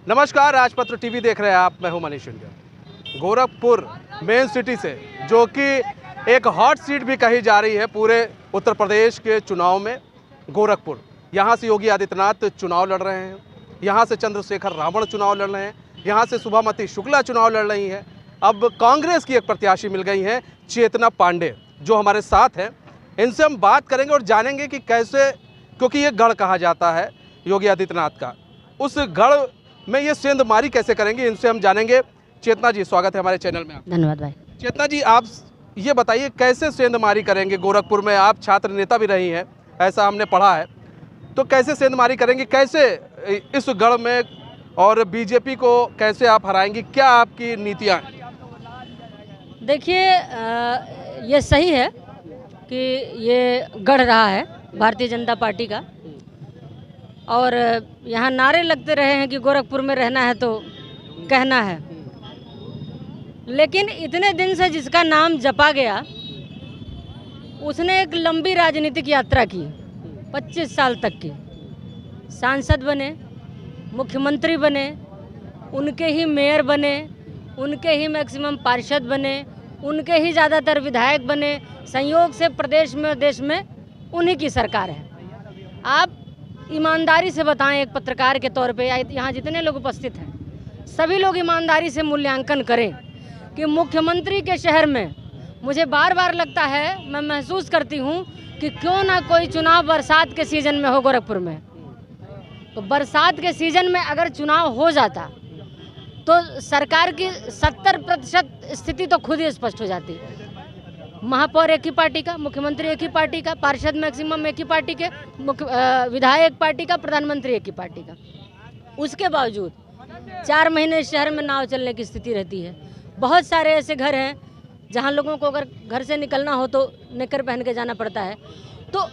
नमस्कार, राजपत्र टीवी देख रहे हैं आप। मैं हूं Manish India. Gorakhpur main city से, जो कि एक हॉट सीट भी कही जा रही है पूरे उत्तर प्रदेश के चुनाव में, गोरखपुर। यहां से योगी आदित्यनाथ चुनाव लड़ रहे हैं, यहां से चंद्रशेखर रावण चुनाव लड़ रहे हैं, यहां से शुभामती शुक्ला चुनाव लड़ रही हैं। अब कांग्रेस की एक प्रत्याशी मिल गई हैं, चेतना पांडे, जो हमारे साथ हैं। इनसे हम बात करेंगे और जानेंगे कि कैसे, क्योंकि ये गढ़ कहा जाता है योगी आदित्यनाथ का, उस गढ़ में ये सेंधमारी कैसे करेंगे, इनसे हम जानेंगे। चेतना जी, स्वागत है हमारे चैनल में। धन्यवाद भाई। चेतना जी, आप ये बताइए कैसे सेंधमारी करेंगे गोरखपुर में? आप छात्र नेता भी रही हैं, ऐसा हमने पढ़ा है, तो कैसे सेंधमारी करेंगे, कैसे इस गढ़ में, और बीजेपी को कैसे आप हराएंगी? क्या आपकी नीतियाँ हैं? देखिए, ये सही है कि ये गढ़ रहा है भारतीय जनता पार्टी का, और यहाँ नारे लगते रहे हैं कि गोरखपुर में रहना है तो कहना है, लेकिन इतने दिन से जिसका नाम जपा गया उसने एक लंबी राजनीतिक यात्रा की, 25 साल तक की। सांसद बने, मुख्यमंत्री बने, उनके ही मेयर बने, उनके ही मैक्सिमम पार्षद बने, उनके ही ज़्यादातर विधायक बने। संयोग से प्रदेश में और देश में उन्हीं की सरकार है। आप ईमानदारी से बताएं, एक पत्रकार के तौर पे, यहाँ जितने लोग उपस्थित हैं सभी लोग ईमानदारी से मूल्यांकन करें कि मुख्यमंत्री के शहर में, मुझे बार बार लगता है, मैं महसूस करती हूँ कि क्यों ना कोई चुनाव बरसात के सीज़न में हो गोरखपुर में। तो बरसात के सीज़न में अगर चुनाव हो जाता तो सरकार की 70% स्थिति तो खुद ही स्पष्ट हो जाती। महापौर एक ही पार्टी का, मुख्यमंत्री एक ही पार्टी का, पार्षद मैक्सिमम एक ही पार्टी के, विधायक पार्टी का, प्रधानमंत्री एक ही पार्टी का। उसके बावजूद 4 महीने शहर में नाव चलने की स्थिति रहती है। बहुत सारे ऐसे घर हैं जहां लोगों को अगर घर से निकलना हो तो निकर पहन के जाना पड़ता है। तो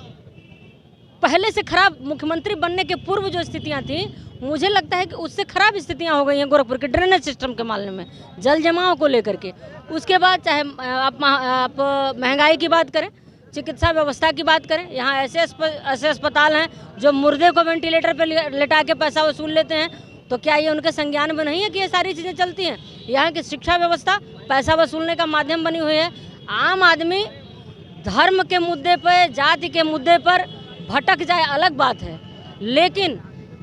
पहले से खराब, मुख्यमंत्री बनने के पूर्व जो स्थितियां थी, मुझे लगता है कि उससे खराब स्थितियां हो गई हैं गोरखपुर के ड्रेनेज सिस्टम के मामले में, जल जमाव को लेकर के। उसके बाद चाहे आप महंगाई की बात करें, चिकित्सा व्यवस्था की बात करें, यहाँ ऐसे अस्पताल हैं जो मुर्दे को वेंटिलेटर पर लेटा के पैसा वसूल लेते हैं, तो क्या ये उनके संज्ञान में नहीं है कि ये सारी चीज़ें चलती हैं? यहाँ की शिक्षा व्यवस्था पैसा वसूलने का माध्यम बनी हुई है। आम आदमी धर्म के मुद्दे पर, जाति के मुद्दे पर भटक जाए अलग बात है, लेकिन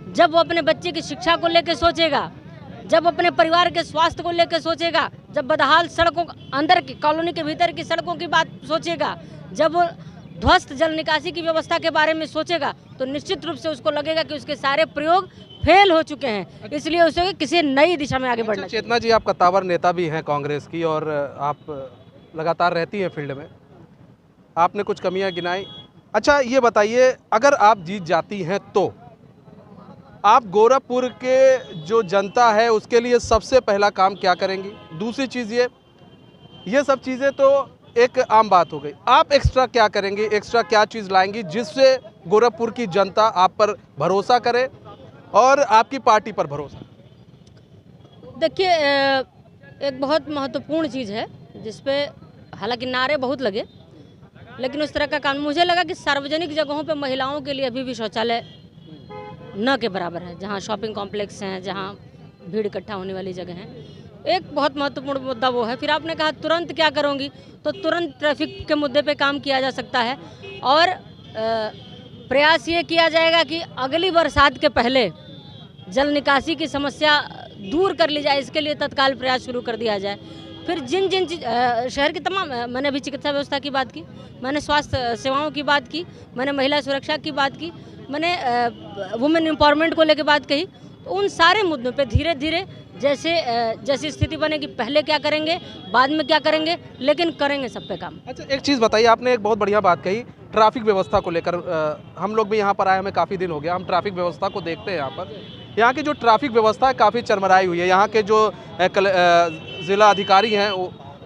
जब वो अपने बच्चे की शिक्षा को लेकर सोचेगा, जब अपने परिवार के स्वास्थ्य को लेकर सोचेगा, जब बदहाल सड़कों अंदर की, कॉलोनी के भीतर की सड़कों की बात सोचेगा, जब वो ध्वस्त जल निकासी की व्यवस्था के बारे में सोचेगा, तो निश्चित रूप से उसको लगेगा कि उसके सारे प्रयोग फेल हो चुके हैं। इसलिए उसे किसी नई दिशा में आगे बढ़ना। चेतना जी, आप कद्दावर नेता भी हैं कांग्रेस की, और आप लगातार रहती हैं फील्ड में, आपने कुछ कमियां गिनाई। अच्छा, ये बताइए, अगर आप जीत जाती हैं तो आप गोरखपुर के जो जनता है उसके लिए सबसे पहला काम क्या करेंगी? दूसरी चीज़ ये सब चीज़ें तो एक आम बात हो गई, आप एक्स्ट्रा क्या करेंगी, एक्स्ट्रा क्या चीज़ लाएंगी जिससे गोरखपुर की जनता आप पर भरोसा करे और आपकी पार्टी पर भरोसा? देखिए, एक बहुत महत्वपूर्ण चीज़ है जिसपे हालांकि नारे बहुत लगे, लेकिन उस तरह का काम मुझे लगा कि सार्वजनिक जगहों पे महिलाओं के लिए अभी भी शौचालय न के बराबर है। जहाँ शॉपिंग कॉम्प्लेक्स हैं, जहाँ भीड़ इकट्ठा होने वाली जगह हैं, एक बहुत महत्वपूर्ण मुद्दा वो है। फिर आपने कहा तुरंत क्या करूँगी, तो तुरंत ट्रैफिक के मुद्दे पे काम किया जा सकता है, और प्रयास ये किया जाएगा कि अगली बरसात के पहले जल निकासी की समस्या दूर कर ली जाए। इसके लिए तत्काल प्रयास शुरू कर दिया जाए। फिर जिन जिन शहर की तमाम, मैंने अभी चिकित्सा व्यवस्था की बात की, मैंने स्वास्थ्य सेवाओं की बात की, मैंने महिला सुरक्षा की बात की, मैंने वुमेन एम्पावरमेंट को लेकर बात कही। उन सारे मुद्दों पे धीरे धीरे जैसी स्थिति बनेगी, पहले क्या करेंगे, बाद में क्या करेंगे, लेकिन करेंगे सब पे काम। अच्छा, एक चीज़ बताइए, आपने एक बहुत बढ़िया बात कही ट्रैफिक व्यवस्था को लेकर। हम लोग भी यहाँ पर आए, हमें काफ़ी दिन हो गया, हम ट्रैफिक व्यवस्था को देखते हैं। यहाँ पर यहाँ की जो ट्रैफिक व्यवस्था है काफ़ी चरमराई हुई है। यहाँ के जो ज़िला अधिकारी हैं,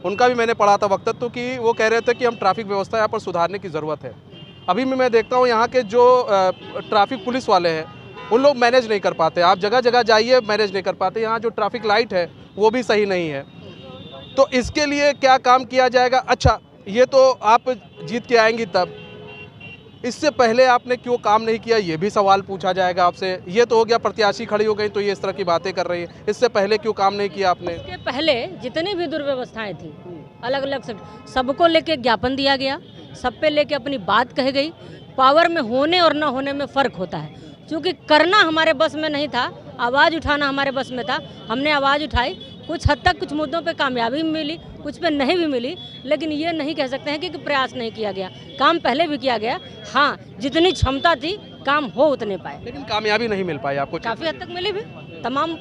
उनका भी मैंने पढ़ा था वक्तव्य, तो कि वो कह रहे थे कि हम ट्रैफिक व्यवस्था यहाँ पर सुधारने की ज़रूरत है। अभी भी मैं देखता हूँ यहाँ के जो ट्रैफिक पुलिस वाले हैं, उन लोग मैनेज नहीं कर पाते। आप जगह जगह जाइए, मैनेज नहीं कर पाते। यहाँ जो ट्रैफिक लाइट है वो भी सही नहीं है। तो इसके लिए क्या काम किया जाएगा? अच्छा, ये तो आप जीत के आएंगी तब, इससे पहले आपने क्यों काम नहीं किया, ये भी सवाल पूछा जाएगा आपसे। ये तो हो गया प्रत्याशी खड़ी हो गई तो ये इस तरह की बातें कर रही है, इससे पहले क्यों काम नहीं किया आपने? इसके पहले जितनी भी दुर्व्यवस्थाएं थी अलग अलग सबको लेके ज्ञापन दिया गया, सब पे लेके अपनी बात कही गई। पावर में होने और न होने में फ़र्क होता है, क्योंकि करना हमारे बस में नहीं था, आवाज़ उठाना हमारे बस में था। हमने आवाज़ उठाई, कुछ हद तक कुछ मुद्दों पे कामयाबी मिली, कुछ पे नहीं भी मिली, लेकिन ये नहीं कह सकते हैं कि प्रयास नहीं किया गया। काम पहले भी किया गया, हाँ जितनी क्षमता थी काम हो उतने पाए, लेकिन कामयाबी नहीं मिल पाई आपको? काफ़ी हद तक मिली भी,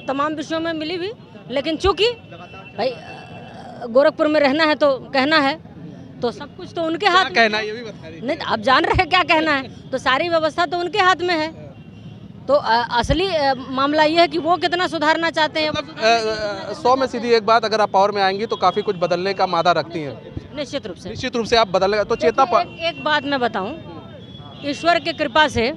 तमाम विषयों में मिली भी, लेकिन चूँकि भाई गोरखपुर में रहना है तो कहना है, तो सब कुछ तो उनके हाथ में कहना है ये भी बता रही। नहीं, आप जान रहे हैं क्या कहना है, तो सारी व्यवस्था तो उनके हाथ में है। तो असली मामला ये है कि वो कितना सुधारना चाहते हैं। 100 में सीधी एक बात, अगर आप पावर में आएंगी तो काफ़ी कुछ बदलने का मादा रखती हैं। निश्चित रूप से आप बदलने तो चेतना एक बात मैं बताऊं, ईश्वर की कृपा से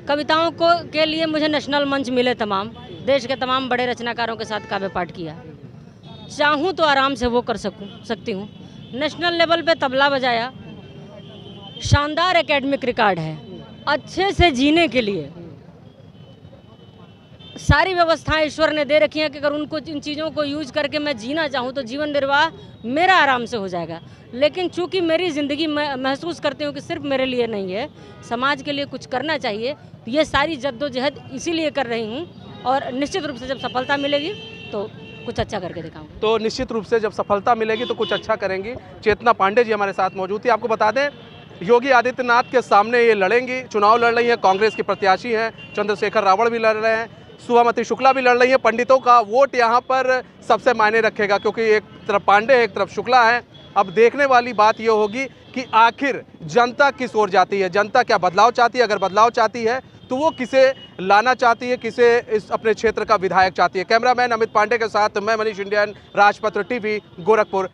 कविताओं को के लिए मुझे नेशनल मंच मिले, तमाम देश के तमाम बड़े रचनाकारों के साथ काव्य पाठ किया। चाहूँ तो आराम से वो कर सकती हूँ। नेशनल लेवल पे तबला बजाया, शानदार एकेडमिक रिकॉर्ड है। अच्छे से जीने के लिए सारी व्यवस्थाएं ईश्वर ने दे रखी हैं कि अगर उनको इन चीज़ों को यूज करके मैं जीना चाहूँ तो जीवन निर्वाह मेरा आराम से हो जाएगा। लेकिन चूंकि मेरी ज़िंदगी मैं महसूस करती हूँ कि सिर्फ मेरे लिए नहीं है, समाज के लिए कुछ करना चाहिए, तो ये सारी जद्दोजहद इसीलिए कर रही हूँ। और निश्चित रूप से जब सफलता मिलेगी तो कुछ अच्छा करके दिखाऊंगी। तो निश्चित रूप से जब सफलता मिलेगी तो कुछ अच्छा करेंगी। चेतना पांडे जी हमारे साथ मौजूद थी। आपको बता दें, योगी आदित्यनाथ के सामने ये लड़ेंगी, चुनाव लड़ रही हैं, कांग्रेस की प्रत्याशी हैं, चंद्रशेखर रावण भी लड़ रहे हैं, सुभामती शुक्ला भी लड़ रही हैं। पंडितों का वोट यहाँ पर सबसे मायने रखेगा, क्योंकि एक तरफ पांडे है, एक तरफ शुक्ला है। अब देखने वाली बात ये होगी कि आखिर जनता किस ओर जाती है, जनता क्या बदलाव चाहती है। अगर बदलाव चाहती है तो वो किसे लाना चाहती है, किसे इस अपने क्षेत्र का विधायक चाहती है। कैमरामैन अमित पांडे के साथ मैं मनीष इंडियन, राजपत्र टीवी, गोरखपुर।